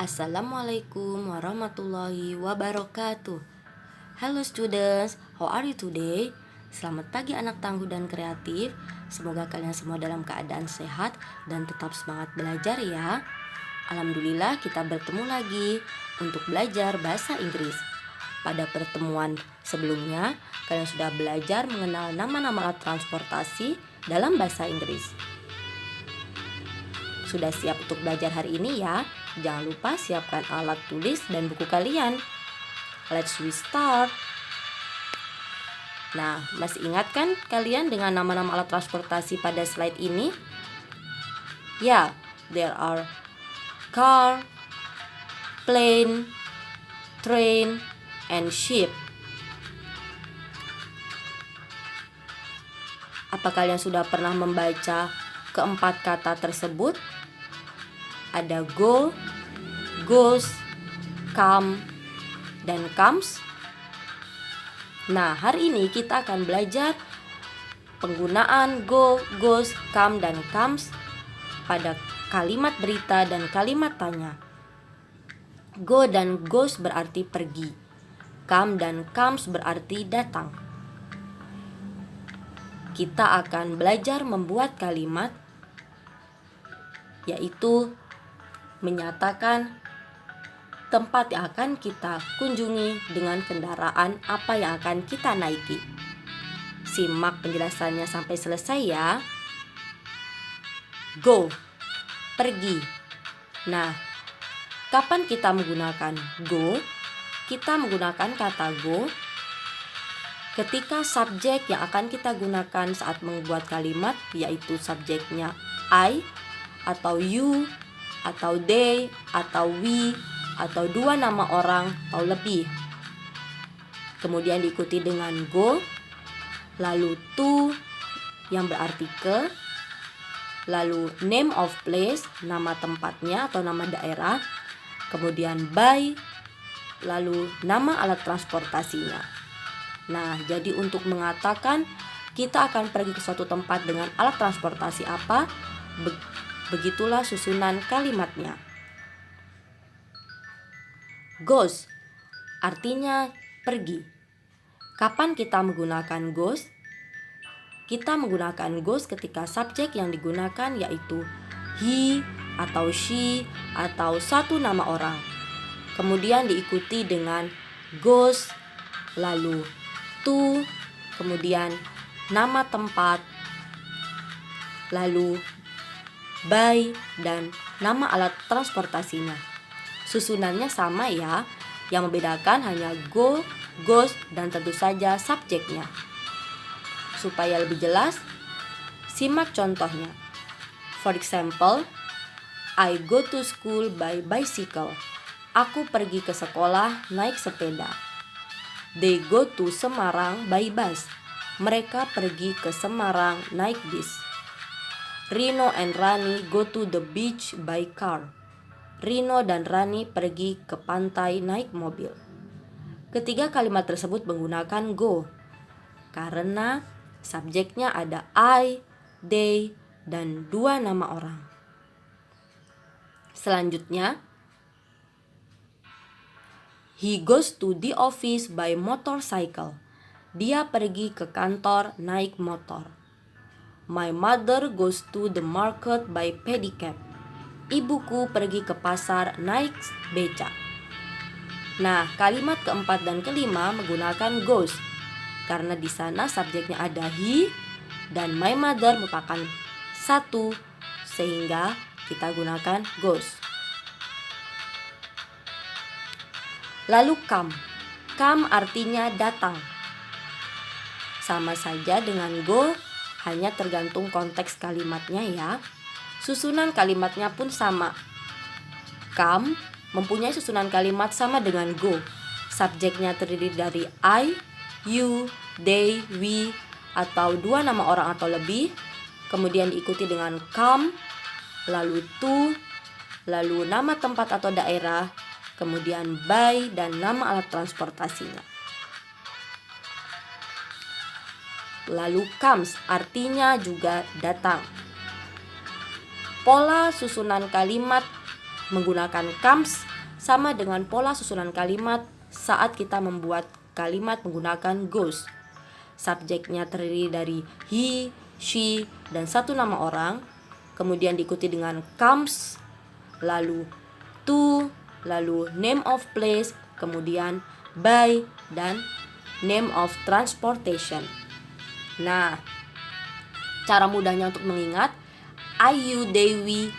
Assalamualaikum warahmatullahi wabarakatuh. Hello students, how are you today? Selamat pagi anak tangguh dan kreatif. Semoga kalian semua dalam keadaan sehat dan tetap semangat belajar ya. Alhamdulillah kita bertemu lagi untuk belajar bahasa Inggris. Pada pertemuan sebelumnya, kalian sudah belajar mengenal nama-nama alat transportasi dalam bahasa Inggris. Sudah siap untuk belajar hari ini ya? Jangan lupa siapkan alat tulis dan buku kalian. Let's we start. Nah, masih ingat kan kalian dengan nama-nama alat transportasi pada slide ini? Ya, there are car, plane, train, and ship. Apa kalian sudah pernah membaca keempat kata tersebut? Ada go, goes, come, dan comes. Nah, hari ini kita akan belajar penggunaan go, goes, come, dan comes pada kalimat berita dan kalimat tanya. Go dan goes berarti pergi. Come dan comes berarti datang. Kita akan belajar membuat kalimat, yaitu menyatakan tempat yang akan kita kunjungi dengan kendaraan apa yang akan kita naiki. Simak penjelasannya sampai selesai ya. Go, pergi. Nah, kapan kita menggunakan go? Kita menggunakan kata go ketika subjek yang akan kita gunakan saat membuat kalimat, yaitu subjeknya I, atau you, atau they, atau we, atau dua nama orang atau lebih. Kemudian diikuti dengan go, lalu to yang berarti ke, lalu name of place, nama tempatnya atau nama daerah, kemudian by, lalu nama alat transportasinya. Nah, jadi untuk mengatakan kita akan pergi ke suatu tempat dengan alat transportasi apa, begitulah susunan kalimatnya. Goes artinya pergi. Kapan kita menggunakan goes? Kita menggunakan goes ketika subjek yang digunakan yaitu he atau she atau satu nama orang. Kemudian diikuti dengan goes, lalu to, kemudian nama tempat, lalu by, dan nama alat transportasinya. Susunannya sama ya, yang membedakan hanya go, goes, dan tentu saja subjeknya. Supaya lebih jelas, simak contohnya. For example, I go to school by bicycle. Aku pergi ke sekolah naik sepeda. They go to Semarang by bus. Mereka pergi ke Semarang naik bis. Rino and Rani go to the beach by car. Rino dan Rani pergi ke pantai naik mobil. Ketiga kalimat tersebut menggunakan go karena subjeknya ada I, they, dan dua nama orang. Selanjutnya, he goes to the office by motorcycle. Dia pergi ke kantor naik motor. My mother goes to the market by pedicab. Ibuku pergi ke pasar naik beca. Nah, kalimat keempat dan kelima menggunakan goes karena di sana subjeknya ada he dan my mother merupakan satu, sehingga kita gunakan goes. Lalu come. Come artinya datang. Sama saja dengan go, hanya tergantung konteks kalimatnya ya. Susunan kalimatnya pun sama. Come mempunyai susunan kalimat sama dengan go. Subjeknya terdiri dari I, you, they, we, atau dua nama orang atau lebih. Kemudian diikuti dengan come, lalu to, lalu nama tempat atau daerah, kemudian by, dan nama alat transportasinya. Lalu comes artinya juga datang. Pola susunan kalimat menggunakan comes sama dengan pola susunan kalimat saat kita membuat kalimat menggunakan goes. Subjeknya terdiri dari he, she, dan satu nama orang, kemudian diikuti dengan comes, lalu to, lalu name of place, kemudian by, dan name of transportation. Nah, cara mudahnya untuk mengingat, Ayu Dewi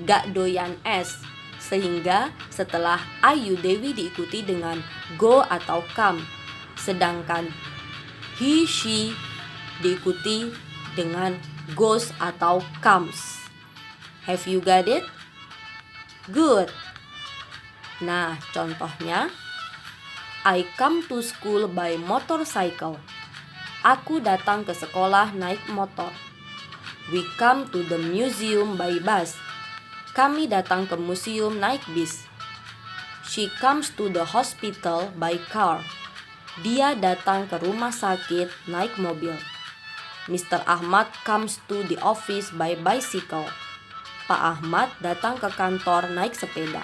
gak doyan es, sehingga setelah Ayu Dewi diikuti dengan go atau come, sedangkan he, she diikuti dengan goes atau comes. Have you got it? Good. Nah, contohnya, I come to school by motorcycle. Aku datang ke sekolah naik motor. We come to the museum by bus. Kami datang ke museum naik bis. She comes to the hospital by car. Dia datang ke rumah sakit naik mobil. Mr. Ahmad comes to the office by bicycle. Pak Ahmad datang ke kantor naik sepeda.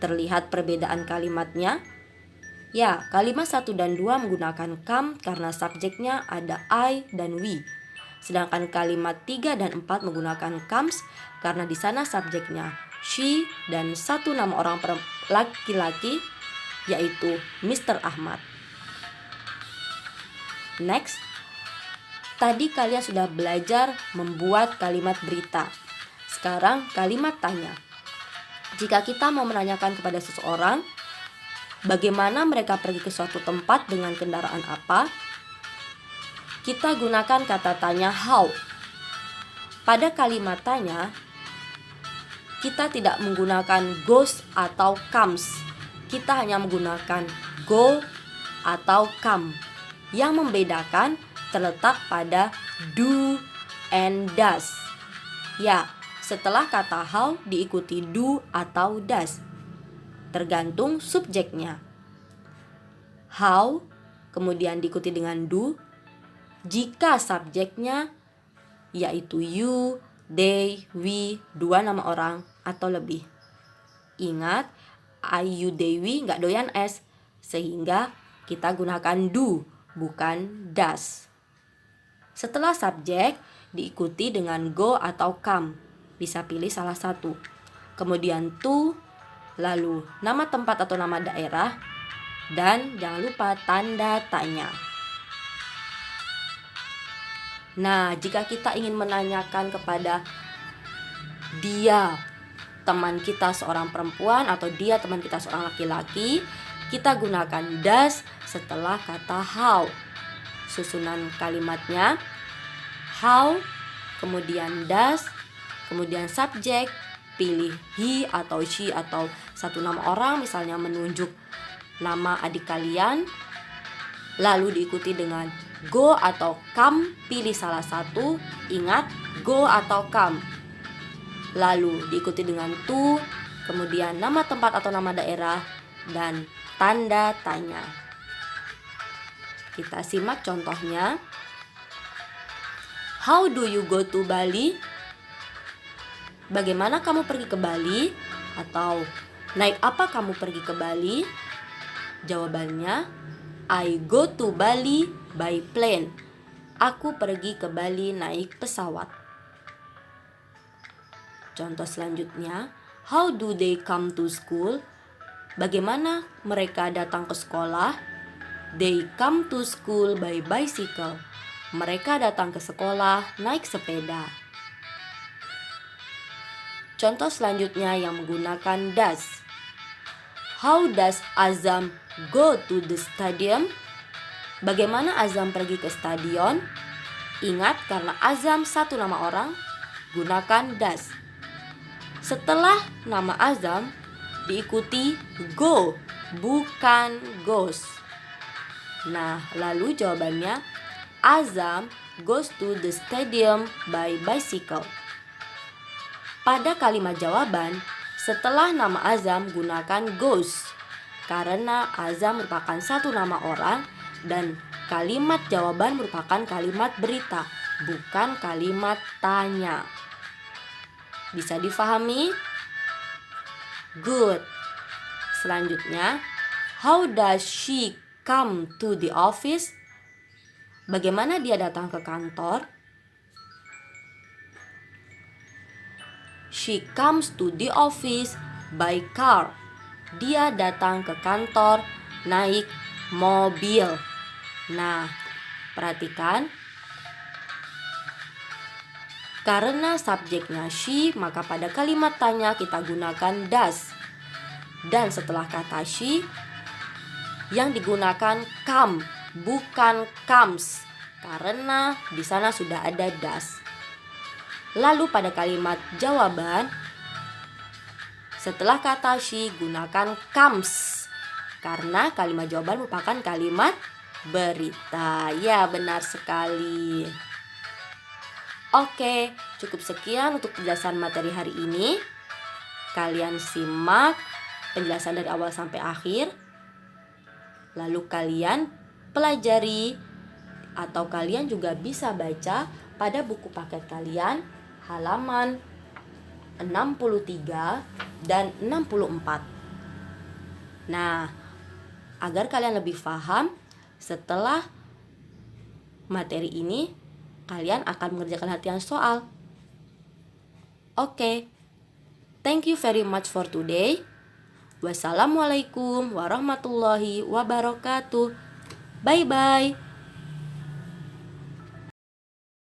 Terlihat perbedaan kalimatnya? Ya, kalimat 1 dan 2 menggunakan come karena subjeknya ada I dan we. Sedangkan kalimat 3 dan 4 menggunakan comes karena di sana subjeknya she dan satu nama orang laki-laki, yaitu Mr. Ahmad. Next, tadi kalian sudah belajar membuat kalimat berita. Sekarang kalimat tanya. Jika kita mau menanyakan kepada seseorang, bagaimana mereka pergi ke suatu tempat dengan kendaraan apa, kita gunakan kata tanya how. Pada kalimat tanya, kita tidak menggunakan goes atau comes. Kita hanya menggunakan go atau come. Yang membedakan terletak pada do and does. Ya, setelah kata how diikuti do atau does, tergantung subjeknya. How kemudian diikuti dengan do jika subjeknya yaitu you, they, we, dua nama orang atau lebih. Ingat, Ayu Dewi gak doyan es, sehingga kita gunakan do, bukan does. Setelah subjek diikuti dengan go atau come, bisa pilih salah satu. Kemudian to, lalu nama tempat atau nama daerah, dan jangan lupa tanda tanya. Nah, jika kita ingin menanyakan kepada dia teman kita seorang perempuan atau dia teman kita seorang laki-laki, kita gunakan does setelah kata how. Susunan kalimatnya how, kemudian does, kemudian subjek, pilih he atau she atau satu nama orang, misalnya menunjuk nama adik kalian, lalu diikuti dengan go atau come, pilih salah satu, ingat go atau come. Lalu diikuti dengan to, kemudian nama tempat atau nama daerah, dan tanda tanya. Kita simak contohnya. How do you go to Bali? Bagaimana kamu pergi ke Bali? Atau naik apa kamu pergi ke Bali? Jawabannya, I go to Bali by plane. Aku pergi ke Bali naik pesawat. Contoh selanjutnya, how do they come to school? Bagaimana mereka datang ke sekolah? They come to school by bicycle. Mereka datang ke sekolah naik sepeda. Contoh selanjutnya yang menggunakan does. How does Azam go to the stadium? Bagaimana Azam pergi ke stadion? Ingat, karena Azam satu nama orang, gunakan does. Setelah nama Azam diikuti go, bukan goes. Nah, lalu jawabannya, Azam goes to the stadium by bicycle. Pada kalimat jawaban, setelah nama Azam gunakan goes, karena Azam merupakan satu nama orang dan kalimat jawaban merupakan kalimat berita, bukan kalimat tanya. Bisa difahami? Good. Selanjutnya, how does she come to the office? Bagaimana dia datang ke kantor? She comes to the office by car. Dia datang ke kantor naik mobil. Nah, perhatikan. Karena subjeknya she, maka pada kalimat tanya kita gunakan does. Dan setelah kata she, yang digunakan come, bukan comes. Karena di sana sudah ada does. Lalu pada kalimat jawaban, setelah kata she gunakan comes. Karena kalimat jawaban merupakan kalimat berita. Ya, benar sekali. Oke, cukup sekian untuk penjelasan materi hari ini. Kalian simak penjelasan dari awal sampai akhir. Lalu kalian pelajari atau kalian juga bisa baca pada buku paket kalian halaman 63 dan 64. Nah, agar kalian lebih paham, setelah materi ini kalian akan mengerjakan latihan soal. Oke. Thank you very much for today. Wassalamualaikum warahmatullahi wabarakatuh. Bye bye.